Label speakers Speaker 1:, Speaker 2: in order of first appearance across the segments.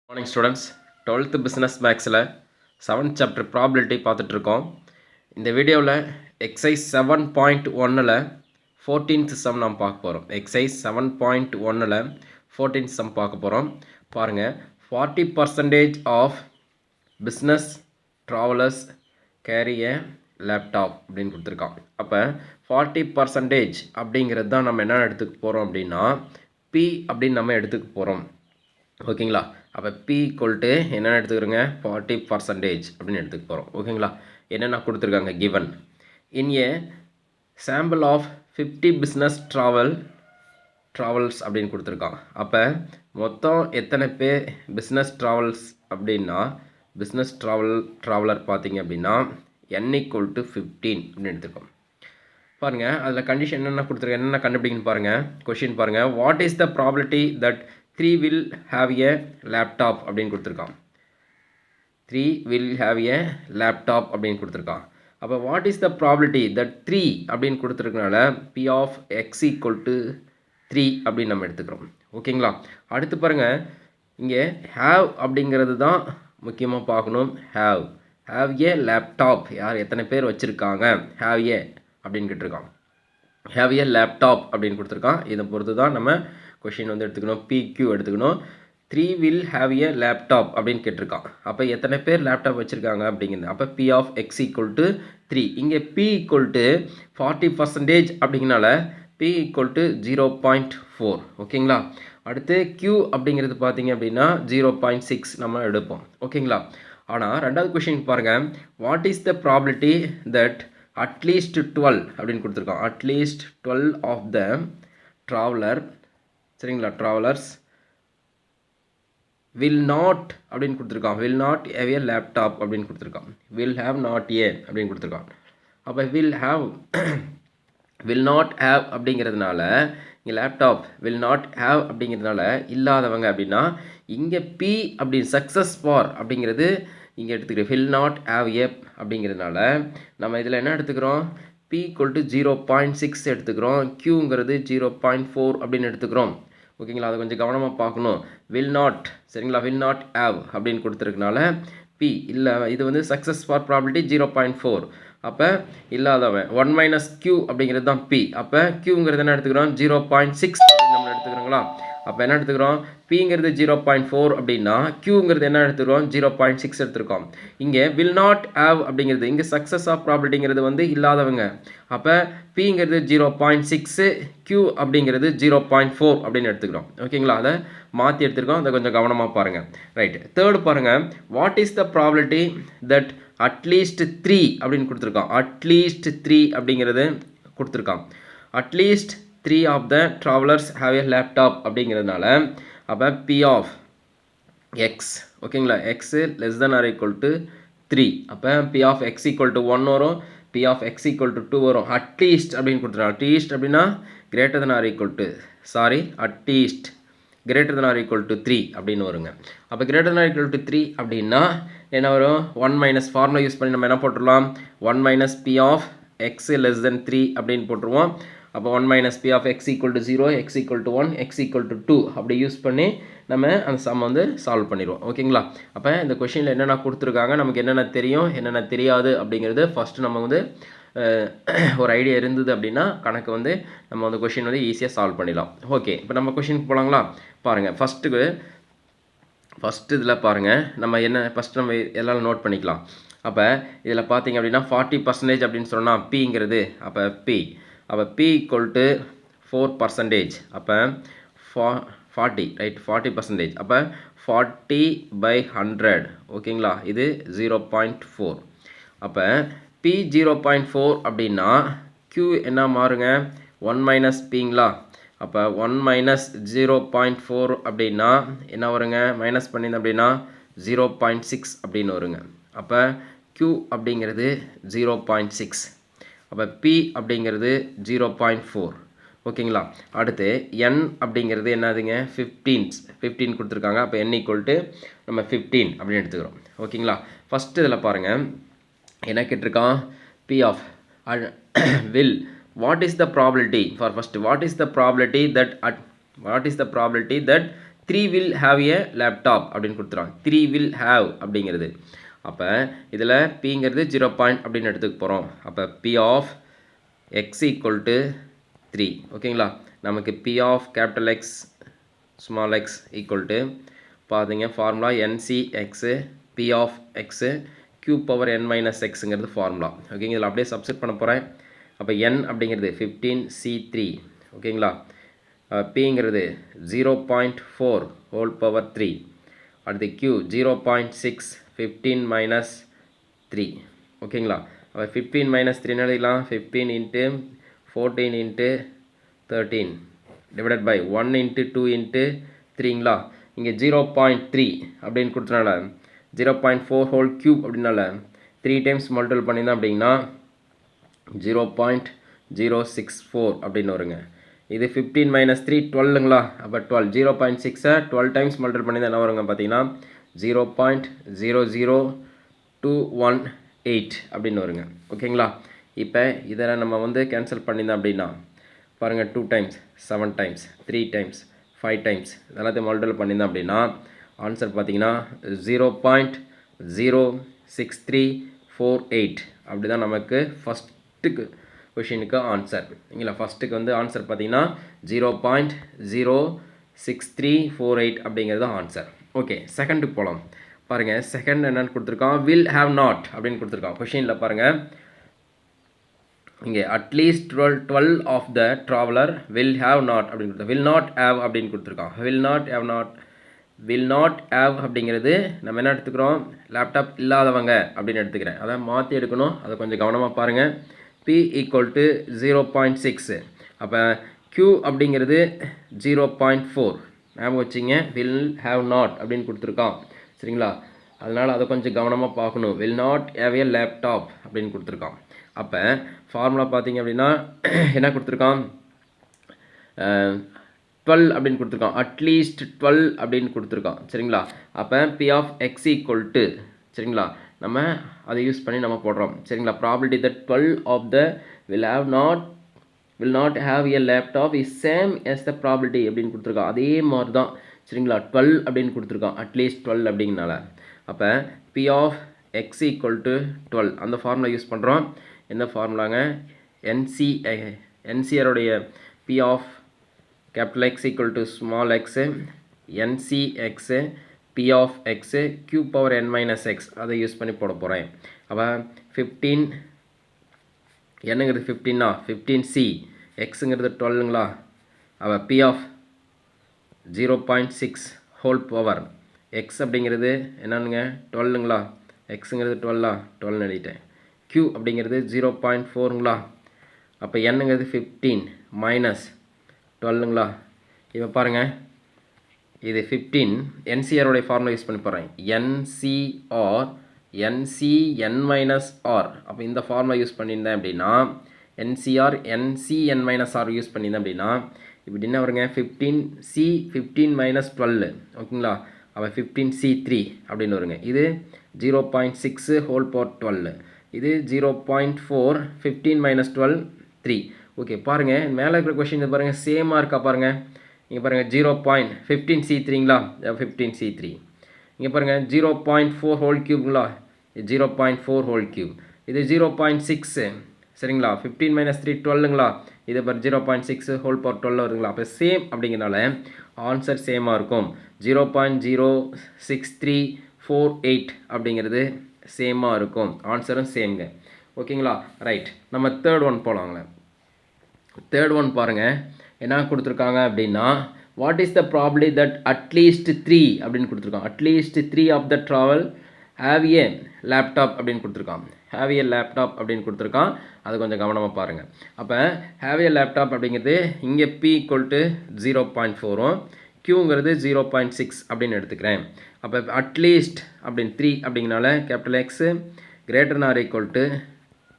Speaker 1: Morning students 12th business மேக்ஸில் 7th chapter probability பார்த்துட்ருக்கோம். இந்த வீடியோவில் எக்ஸைஸ் 7.1ல் 14th சம் நாம் பார்க்க போகிறோம். எக்ஸைஸ் 7.1ல் 14th சம் பார்க்க போகிறோம். பாருங்கள், 40% of business travellers carry a laptop அப்படின்னு கொடுத்துருக்கான். அப்போ 40% அப்படிங்கிறது தான் நம்ம என்ன எடுத்துக்க போகிறோம் அப்படின்னா பி அப்படின்னு நம்ம எடுத்துக்க போகிறோம். ஓகேங்களா? அப்போ பி ஈக்குவல்ட்டு என்னென்ன எடுத்துக்கிறோங்க, 40% அப்படின்னு எடுத்துக்க போகிறோம். ஓகேங்களா? என்னென்ன கொடுத்துருக்காங்க, given in a sample of 50 business travels அப்படின்னு கொடுத்துருக்கான். அப்போ மொத்தம் எத்தனை பேர் பிஸ்னஸ் ட்ராவல்ஸ் அப்படின்னா பிஸ்னஸ் ட்ராவலர் பார்த்தீங்க அப்படின்னா n ஈக்குவல் டு 15 அப்படின்னு எடுத்துருக்கோம். பாருங்கள், அதில் கண்டிஷன் என்னென்ன கொடுத்துருக்கேன், என்னென்ன கண்டுபிடிக்கணும் பாருங்கள். கொஷின் பாருங்கள், what is the probability that 3 will have a laptop அப்படின்னு கொடுத்துருக்கான். 3 will have a laptop அப்படின்னு கொடுத்துருக்கான். அப்போ what is the probability that 3 அப்படின்னு கொடுத்துருக்கனால p of x equal to 3 அப்படின்னு நம்ம எடுத்துக்கிறோம். ஓகேங்களா? அடுத்து பாருங்கள், இங்கே have அப்படிங்கிறது தான் முக்கியமாக பார்க்கணும். have a laptop, யார் எத்தனை பேர் வச்சுருக்காங்க, have a அப்படின்னு கேட்டிருக்கான். have a laptop அப்படின்னு கொடுத்துருக்கான். இதை பொறுத்து தான் நம்ம கொஷின் வந்து எடுத்துக்கணும். PQ எடுத்துக்கணும். 3 will have a laptop அப்படின்னு கேட்டிருக்கான். அப்போ எத்தனை பேர் லேப்டாப் வச்சுருக்காங்க அப்படிங்கிறது. அப்போ P of x equal to 3. இங்கே P equal to 40% அப்படிங்கனால P equal to 0.4. ஓகேங்களா? அடுத்து Q அப்படிங்கிறது பார்த்தீங்க அப்படின்னா 0.6 நம்ம எடுப்போம். ஓகேங்களா? ஆனால் ரெண்டாவது கொஷின் பாருங்கள், what is the probability that at least 12 அப்படின்னு கொடுத்துருக்கோம். அட்லீஸ்ட் 12 ஆஃப் த ட்ராவலர், சரிங்களா, ட்ராவலர்ஸ் வில் நாட் அப்படின்னு கொடுத்துருக்கான். Will not have a laptop அப்படின்னு கொடுத்துருக்கான். வில் ஹேவ் நாட் ஏ அப்படின்னு கொடுத்துருக்கான். அப்போ வில் நாட் ஹேவ் அப்படிங்கிறதுனால இங்கே லேப்டாப் வில் நாட் ஹேவ் அப்படிங்கிறதுனால இல்லாதவங்க அப்படின்னா இங்கே பி அப்படி சக்ஸஸ் ஃபார் அப்படிங்கிறது இங்கே எடுத்துக்கிறோம். வில் நாட் ஹேவ் ஏ அப்படிங்கிறதுனால நம்ம இதில் என்ன எடுத்துக்கிறோம், P equal to 0.6 எடுத்துக்கிறோம். Qங்கிறது 0.4 அப்படின்னு எடுத்துக்கிறோம். ஓகேங்களா? அதை கொஞ்சம் கவனமாக பார்க்கணும். வில் நாட், சரிங்களா, வில் நாட் ஹேவ் அப்படின்னு கொடுத்துருக்கனால P இல்லை, இது வந்து சக்ஸஸ் ஃபார் ப்ராபபிலிட்டி 0.4. அப்போ இல்லாதவன் 1 - Q அப்படிங்கிறது தான் P. அப்போ Qங்கிறது என்ன எடுத்துக்கிறோம், 0.6 அப்படின்னு நம்ம எடுத்துக்கிறோங்களா? அப்போ என்ன எடுத்துக்கிறோம், Pங்கிறது 0.4 அப்படின்னா Qங்கிறது என்ன எடுத்துக்கிறோம், 0.6 எடுத்துருக்கோம். இங்கே வில் நாட் ஹேவ் அப்படிங்கிறது இங்கே சக்ஸஸ் ஆஃப் ப்ராபபிலிட்டிங்கிறது வந்து இல்லாதவங்க. அப்போ Pங்கிறது 0.6, Q அப்படிங்கிறது 0.4 அப்படின்னு எடுத்துக்கிறோம். ஓகேங்களா? அதை மாற்றி எடுத்துருக்கோம். அதை கொஞ்சம் கவனமாக பாருங்கள். ரைட், தேர்டு பாருங்கள், what is the probability that at least 3 அப்படின்னு கொடுத்துருக்கான். அட்லீஸ்ட் 3 அப்படிங்கிறது கொடுத்துருக்கான். At least 3 of the travellers have a laptop அப்படிங்கிறதுனால அப்போ P ஆஃப் எக்ஸ், ஓகேங்களா, x less than or equal to 3. அப்போ P of X equal to 1 வரும், P of X equal to 2 வரும். அட்லீஸ்ட் அப்படின்னு கொடுத்துருக்காங்க. அட்லீஸ்ட் அப்படின்னா greater than or equal to, at least greater than or equal to 3 அப்படின்னு வருங்க. அப்போ greater than or equal to 3 அப்படின்னா என்ன வரும், 1 - ஃபார்முலா யூஸ் பண்ணி நம்ம என்ன போட்டுடலாம், 1 - P of X less than 3 அப்படின்னு போட்டுருவோம். அப்போ 1 - P of X equal to 0, X equal to 1, X equal to 2 அப்படி யூஸ் பண்ணி நம்ம அந்த சம் வந்து சால்வ் பண்ணிடுவோம். ஓகேங்களா? அப்போ இந்த கொஷினில் என்னென்ன கொடுத்துருக்காங்க, நமக்கு என்னென்ன தெரியும் என்னென்ன தெரியாது அப்படிங்கிறது ஃபஸ்ட்டு நம்ம வந்து ஒரு ஐடியா இருந்தது அப்படின்னா கணக்கு வந்து நம்ம வந்து கொஷின் வந்து ஈஸியாக சால்வ் பண்ணிடலாம். ஓகே, இப்போ நம்ம கொஷினுக்கு போகலாங்களா? பாருங்கள், ஃபஸ்ட்டு இதில் பாருங்கள், நம்ம என்ன ஃபஸ்ட்டு நம்ம எல்லாம் நோட் பண்ணிக்கலாம். அப்போ இதில் பார்த்தீங்க அப்படின்னா 40% அப்படின்னு சொன்னால் Pங்கிறது, அப்போ P ஈக்குவல் டு 4%. அப்போ 40, ரைட், 40%. அப்போ 40/100. ஓகேங்களா? இது 0.4. அப்போ P 0.4 அப்படின்னா Q என்ன மாறுங்க, 1 - Pங்களா? அப்போ 1 - 0.4 அப்படின்னா என்ன வருங்க, மைனஸ் பண்ணியிருந்தோம் அப்படின்னா 0.6 அப்படின்னு வருங்க. அப்போ Q அப்படிங்கிறது 0.6. அப்போ P அப்படிங்கிறது 0.4. ஓகேங்களா? அடுத்து N அப்படிங்கிறது என்னதுங்க, 15 கொடுத்துருக்காங்க. அப்போ N ஈக்குவல் டு நம்ம 15 அப்படின்னு எடுத்துக்கிறோம். ஓகேங்களா? ஃபஸ்ட்டு இதில் பாருங்கள் என்ன கேட்டிருக்கான், P of will, what is the probability for first, what is the probability that 3 will have a laptop அப்படின்னு கொடுத்துருவாங்க. 3 will have அப்படிங்கிறது. அப்போ இதில் பிங்கிறது 0 பாயிண்ட் அப்படின்னு எடுத்துக்க போகிறோம். அப்போ p of x equal to 3. ஓகேங்களா, நமக்கு p of capital X small x equal to பார்த்தீங்க formula ncx p of x q power n minus xங்கிறது ஃபார்முலா. ஓகேங்க, இதில் அப்படியே சப்ஸ்டிட் பண்ண போகிறேன். அப்போ n அப்படிங்கிறது 15c3. ஓகேங்களா, pங்கிறது 0.4 whole power 3. அடுத்து q 0.6 15 minus 3. ஓகேங்களா, அப்போ 15 minus 3 எழுதிக்கலாம். 15 into 14 into 13 divided by 1 into 2 into 3ங்களா. இங்கே 0.3 அப்படின்னு கொடுத்தனால 0.4 whole cube அப்படின்னால 3 times multiple பண்ணியிருந்தோம் அப்படின்னா 0.064 அப்படின்னு வருங்க. இது 15 minus 3 12ங்களா. அப்போ 12 0.6 12 times multiple பண்ணியிருந்தால் என்ன வருங்க பார்த்தீங்கன்னா 0.00218 அப்படின்னு வருங்க. ஓகேங்களா, இப்போ இதை நம்ம வந்து கேன்சல் பண்ணியிருந்தோம் அப்படின்னா பாருங்கள் 2 times 7 times 3 times 5 times இதெல்லாத்தையும் மல்டிபிள் பண்ணியிருந்தோம் அப்படின்னா ஆன்சர் பார்த்தீங்கன்னா 0.06348 அப்படி தான் நமக்கு ஃபஸ்ட்டுக்கு கொஷினுக்கு ஆன்சர். இல்லைங்களா, ஃபஸ்ட்டுக்கு வந்து ஆன்சர் பார்த்தீங்கன்னா 0.06348 அப்படிங்கிறது ஆன்சர். ஓகே, செகண்டுக்கு போகலாம். பாருங்கள், செகண்ட் என்னென்னு கொடுத்துருக்கான், வில் ஹாவ் நாட் அப்படின்னு கொடுத்துருக்கான். கொஷினில் பாருங்கள், இங்கே அட்லீஸ்ட் 12 of the traveller will have not அப்படின்னு கொடுத்தா வில் நாட் ஹாவ் அப்படின்னு கொடுத்துருக்கான். வில் நாட் ஹாவ் அப்படிங்கிறது நம்ம என்ன எடுத்துக்கிறோம், லேப்டாப் இல்லாதவங்க அப்படின்னு எடுத்துக்கிறேன். அதை மாற்றி எடுக்கணும், அதை கொஞ்சம் கவனமாக பாருங்கள். p equal to 0.6. அப்போ q அப்படிங்கிறது 0.4 ஞாபகம் வச்சிங்க. வில் ஹாவ் நாட் அப்படின்னு கொடுத்துருக்கான். சரிங்களா, அதனால் அதை கொஞ்சம் கவனமாக பார்க்கணும். Will not have a laptop அப்படின்னு கொடுத்துருக்கான். அப்போ ஃபார்முலா பார்த்தீங்க அப்படின்னா என்ன கொடுத்துருக்கான், 12 அப்படின்னு கொடுத்துருக்கான். அட்லீஸ்ட் 12 அப்படின்னு கொடுத்துருக்கான். சரிங்களா, அப்போ p of x equal to சரிங்களா, நம்ம அதை யூஸ் பண்ணி நம்ம போடுறோம். சரிங்களா, probability that 12 of the will not have a laptop is same as the probability அப்படின்னு கொடுத்துருக்கான். அதே மாதிரி தான். சரிங்களா, 12 அப்படின்னு கொடுத்துருக்கான், அட்லீஸ்ட் 12 அப்படிங்கனால. அப்போ p of x equal to 12 அந்த ஃபார்முலா யூஸ் பண்ணுறோம். என்ன ஃபார்முலாங்க, NCRோடைய p of capital X equal to small x NCx p of x q power n minus x அதை யூஸ் பண்ணி போட போகிறேன். அப்போ 15 என்னங்கிறது 15னா 15c xங்கிறது 12ங்களா. அப்போ p of 0.6 whole power x அப்படிங்கிறது என்னன்னுங்க 12ங்களா. xங்கிறது 12 எழுதிட்டேன். q அப்படிங்கிறது 0.4ங்களா. அப்போ என்னங்கிறது 15 மைனஸ் 12ங்களா. இப்போ பாருங்கள், இது 15 NCRோடைய ஃபார்முலா யூஸ் பண்ணி போகிறேன். NCN minus R. அப்போ இந்த ஃபார்முலா யூஸ் பண்ணியிருந்தேன் அப்படின்னா NCN minus R யூஸ் பண்ணியிருந்தேன் அப்படின்னா இப்படி என்ன வருங்க, 15 minus 12. ஓகேங்களா, அப்போ 15C3 அப்படின்னு வருங்க. இது 0.6 whole power 12. இது 0.4 15 minus 12 3. ஓகே, பாருங்கள் மேலே இருக்கிற கொஷின் பாருங்கள் சேமாக இருக்கா பாருங்கள். இங்கே பாருங்கள் 0.15C3ங்களா, 15C3. இங்கே பாருங்கள் 0.4 ஹோல் கியூப்ங்களா, 0.4 ஹோல் கியூப். இது 0.6 சரிங்களா. 15 minus 3 12ங்களா. இது பாரு 0.6 ஹோல் பவர் 12 வருங்களா. அப்போ சேம் அப்படிங்கிறனால ஆன்சர் சேமாக இருக்கும். 0.06348 அப்படிங்கிறது சேமாக இருக்கும். ஆன்சரும் சேம்ங்க. ஓகேங்களா, ரைட். நம்ம தேர்ட் ஒன் போகலாங்களே. தேர்ட் ஒன் பாருங்கள் என்ன கொடுத்துருக்காங்க அப்படின்னா, what is the probability that at least 3 அப்படின்னு கொடுத்துருக்கான். At least 3 of the travel have a laptop அப்படின்னு கொடுத்துருக்கான். ஹேவ் ஏ லேப்டாப் அப்படின்னு கொடுத்துருக்கான். அது கொஞ்சம் கவனமாக பாருங்கள். அப்போ ஹேவ் ஏ லேப்டாப் அப்படிங்கிறது இங்கே p ஈக்குவல் டு 0.4ம் க்யூங்கிறது 0.6 அப்படின்னு எடுத்துக்கிறேன். அப்போ அட்லீஸ்ட் அப்படின்னு 3 அப்படிங்கனால capital X greater or equal to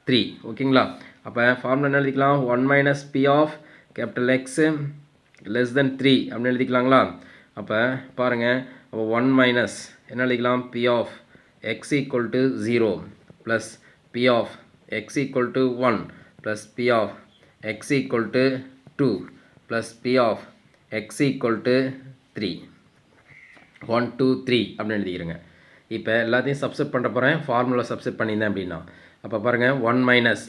Speaker 1: 3. ஓகேங்களா, அப்போ ஃபார்முலா என்ன எழுதிக்கலாம், 1 minus p of capital X less than 3 அப்படின்னு எழுதிக்கலாங்களா. அப்போ பாருங்கள், அப்போ 1 minus என்ன எழுதிக்கலாம், p of x equal to 0 plus p of x equal to 1 plus p of x equal to 2 plus p of x equal to 3. 1 2 3 அப்படின்னு எழுதிக்கிறேங்க. இப்போ எல்லாத்தையும் substitute பண்ண போகிறேன். ஃபார்முலா சப்ஸ்டிட் பண்ணியிருந்தேன் அப்படின்னா அப்போ பாருங்கள் 1 minus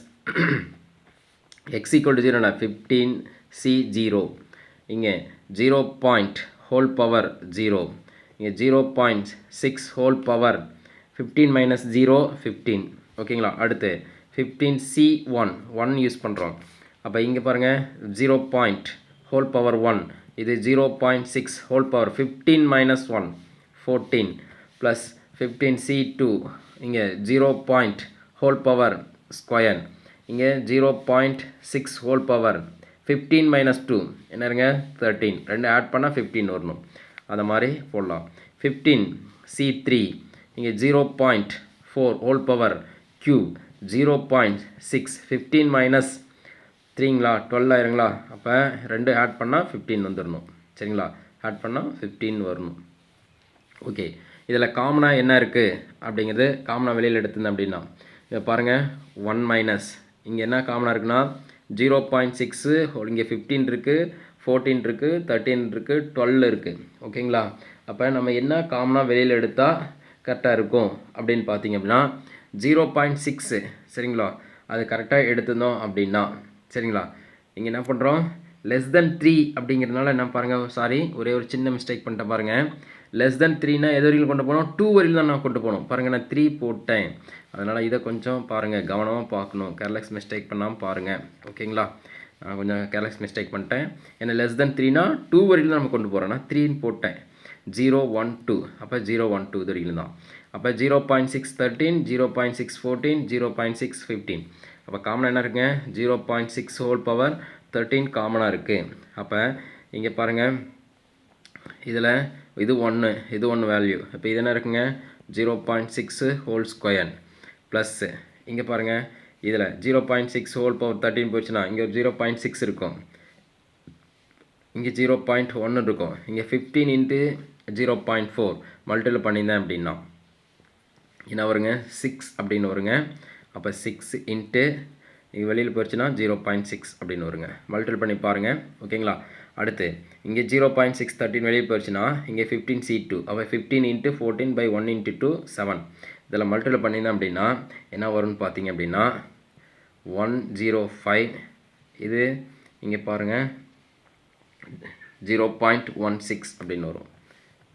Speaker 1: x equal to 0 15c0 இங்கே 0 பாயிண்ட் ஹோல் பவர் 0 இங்கே 0.6 ஹோல் பவர் 15 மைனஸ் 0 15 ஓகேங்களா. அடுத்து 15c1 1 யூஸ் பண்ணுறோம். அப்போ இங்கே பாருங்கள் 0 பாயிண்ட் ஹோல் பவர் 1 இது 0.6 whole power 15 minus 1 14 plus 15c2 இங்கே 0 பாயிண்ட் ஹோல் பவர் ஸ்கொயர் இங்கே 0.6 ஹோல் பவர் 15 மைனஸ் 2 என்னருங்க 13 ரெண்டு ஆட் பண்ணால் 15 வரணும். அந்த மாதிரி போடலாம். 15c3 இங்கே 0.4 ஹோல் பவர் க்யூப் 0.6 15 மைனஸ் 3ங்களா 12 ஆயிருங்களா. அப்போ ரெண்டு ஆட் பண்ணால் 15 வந்துடணும் சரிங்களா. ஆட் பண்ணால் 15 வரணும். ஓகே, இதில் காமனாக என்ன இருக்குது அப்படிங்கிறது காமனாக வெளியில் எடுத்துருந்தேன் அப்படின்னா இங்கே பாருங்கள் 1 மைனஸ் இங்கே என்ன காமனாக இருக்குன்னா 0.6 இங்கே 15 இருக்குது 14 இருக்குது 13 இருக்குது 12 இருக்குது ஓகேங்களா. அப்போ நம்ம என்ன காமனாக வெளியில் எடுத்தால் கரெக்டாக இருக்கும் அப்படின்னு பார்த்தீங்க அப்படின்னா 0.6 சரிங்களா. அது கரெக்டாக எடுத்துருந்தோம் அப்படின்னா சரிங்களா. இங்கே என்ன பண்ணுறோம் லெஸ் தென் 3 அப்படிங்கிறதுனால என்ன பாருங்கள் சாரி ஒரே ஒரு சின்ன மிஸ்டேக் பண்ணிட்டேன் பாருங்கள். லெஸ் தென் 3னா எது வரையில் கொண்டு போனோம் 2 வரையில் தான் நான் கொண்டு போகணும் பாருங்கள். நான் 3 போட்டேன் அதனால் இதை கொஞ்சம் பாருங்கள் கவனமாக பார்க்கணும். கேர்லெஸ் மிஸ்டேக் பண்ணாமல் பாருங்கள் ஓகேங்களா. நான் கொஞ்சம் கேர்லெஸ் மிஸ்டேக் பண்ணிட்டேன். ஏன்னா லெஸ் தென் 3னா 2 வரையில் தான் நம்ம கொண்டு போகிறோம். நான் 3ன்னு போட்டேன் 0 1 2 அப்போ 0 1 2 இது வரையில் தான். அப்போ 0.6 13 0.6 14 0.6 15 அப்போ காமனாக என்ன இருக்குங்க 0.6 ஹோல் பவர் 13 காமனாக இருக்குது. அப்போ இங்கே பாருங்கள் இதில் இது 1 இது 1 வேல்யூ. இப்போ இது என்ன இருக்குங்க 0.6 ஹோல் ஸ்கொயர் ப்ளஸ்ஸு இங்கே பாருங்கள் இதில் 0.6 ஹோல் பவர் 13 போச்சுன்னா இங்கே 0.6 இருக்கும் இங்கே 0.1 இருக்கும் இங்கே 15 இன்ட்டு 0.4 மல்டிபிள் பண்ணியிருந்தேன் அப்படின்னா என்ன வருங்க 6 அப்படின்னு வருங்க. அப்போ 6 இன்ட்டு இங்கே வெளியில் போயிடுச்சுன்னா 0.6 அப்படின்னு வருங்க. மல்டிபிள் பண்ணி பாருங்கள் ஓகேங்களா. அடுத்து இங்கே 0.6 13 வெளியே போயிடுச்சுன்னா இங்கே 15c2 அப்போ 15 இன்ட்டு 14 பை 1 இன்ட்டு 2 7 இதில் மல்டிபிள் பண்ணியிருந்தேன் அப்படின்னா என்ன வரும்னு பார்த்தீங்க அப்படின்னா 105 இது இங்கே பாருங்கள் 0.16 அப்படின்னு வரும்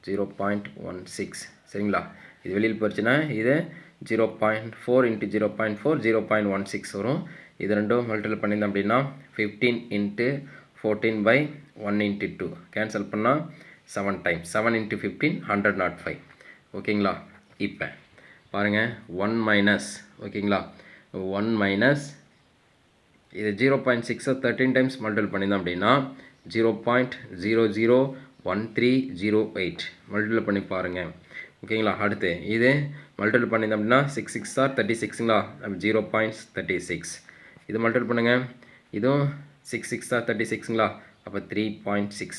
Speaker 1: 0.16 சரிங்களா. இது வெளியில் போயிடுச்சுன்னா இது 0.4 இன்ட்டு 0.4 0.16 வரும். இது ரெண்டும் மல்டிபிள் பண்ணியிருந்தேன் அப்படின்னா 15 இன்ட்டு 14 பை 1 இன்ட்டு 2 கேன்சல் பண்ணால் 7 டைம்ஸ் 7 இன்ட்டு 15 105 ஓகேங்களா. இப்போ பாருங்கள் 1 மைனஸ் ஓகேங்களா 1 மைனஸ் இது 0.6 13 டைம்ஸ் மல்டிபிள் பண்ணியிருந்தோம் அப்படின்னா 0.001308 மல்டிபிள் பண்ணி பாருங்கள் ஓகேங்களா. அடுத்து இது மல்டிபிள் பண்ணியிருந்தோம் அப்படின்னா 6 6 ஆர் 36ங்களா 0.36 இது மல்டிபிள் பண்ணுங்கள் இதுவும் 6 6 ஆர் 36ங்களா அப்போ 3.6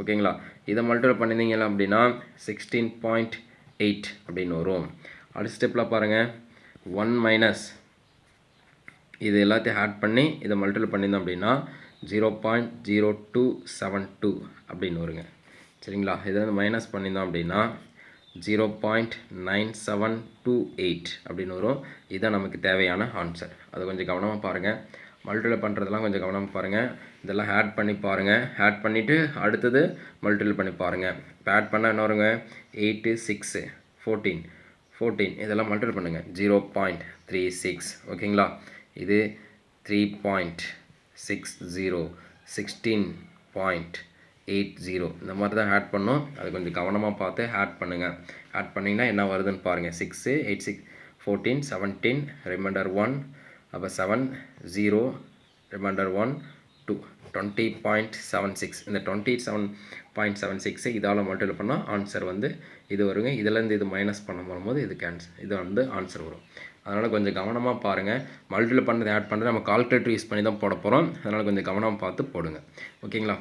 Speaker 1: ஓகேங்களா. இதை மல்டிபிள் பண்ணியிருந்தீங்களா அப்படின்னா 16.8 அப்படின்னு வரும். அடுத்த ஸ்டெப்பில் பாருங்கள் 1 மைனஸ் இது எல்லாத்தையும் ஆட் பண்ணி இதை மல்டிபிள் பண்ணியிருந்தோம் அப்படின்னா 0.0272 அப்படின்னு வருங்க சரிங்களா. இதை வந்து மைனஸ் பண்ணியிருந்தோம் அப்படின்னா 0.9728 அப்படின்னு வரும். இதுதான் நமக்கு தேவையான ஆன்சர். அதை கொஞ்சம் கவனமாக பாருங்கள். மல்டிபிள் பண்ணுறதெல்லாம் கொஞ்சம் கவனமாக பாருங்கள். இதெல்லாம் ஆட் பண்ணி பாருங்கள். ஆட் பண்ணிவிட்டு அடுத்தது மல்டிபிள் பண்ணி பாருங்கள். இப்போ ஆட் பண்ணால் என்ன வருங்க 8 6 14 இதெல்லாம் மல்டிபிள் பண்ணுங்கள் 0.36 ஓகேங்களா. இது 3.60 16.80 இந்த மாதிரி தான் ஆட் பண்ணோம். அது கொஞ்சம் கவனமாக பார்த்து ஆட் பண்ணுங்கள். ஆட் பண்ணிங்கன்னா என்ன வருதுன்னு பாருங்கள் 6 8 6 14 17 ரிமைண்டர் 1 அப்போ 7 0 ரிமைண்டர் 1 2 20.76 இந்த 27.76 இதால் மல்டிபிள் பண்ணால் ஆன்சர் வந்து இது வருங்க. இதுலேருந்து இது மைனஸ் பண்ண வரும்போது இது கேன்சல் இது வந்து ஆன்சர் வரும். அதனால் கொஞ்சம் கவனமாக பாருங்கள். மல்டிபிள் பண்ணுறது ஆட் பண்ணுறது நம்ம கால்குலேட்டர் யூஸ் பண்ணி தான் போட போகிறோம். அதனால் கொஞ்சம் கவனமாக பார்த்து போடுங்க ஓகேங்களா.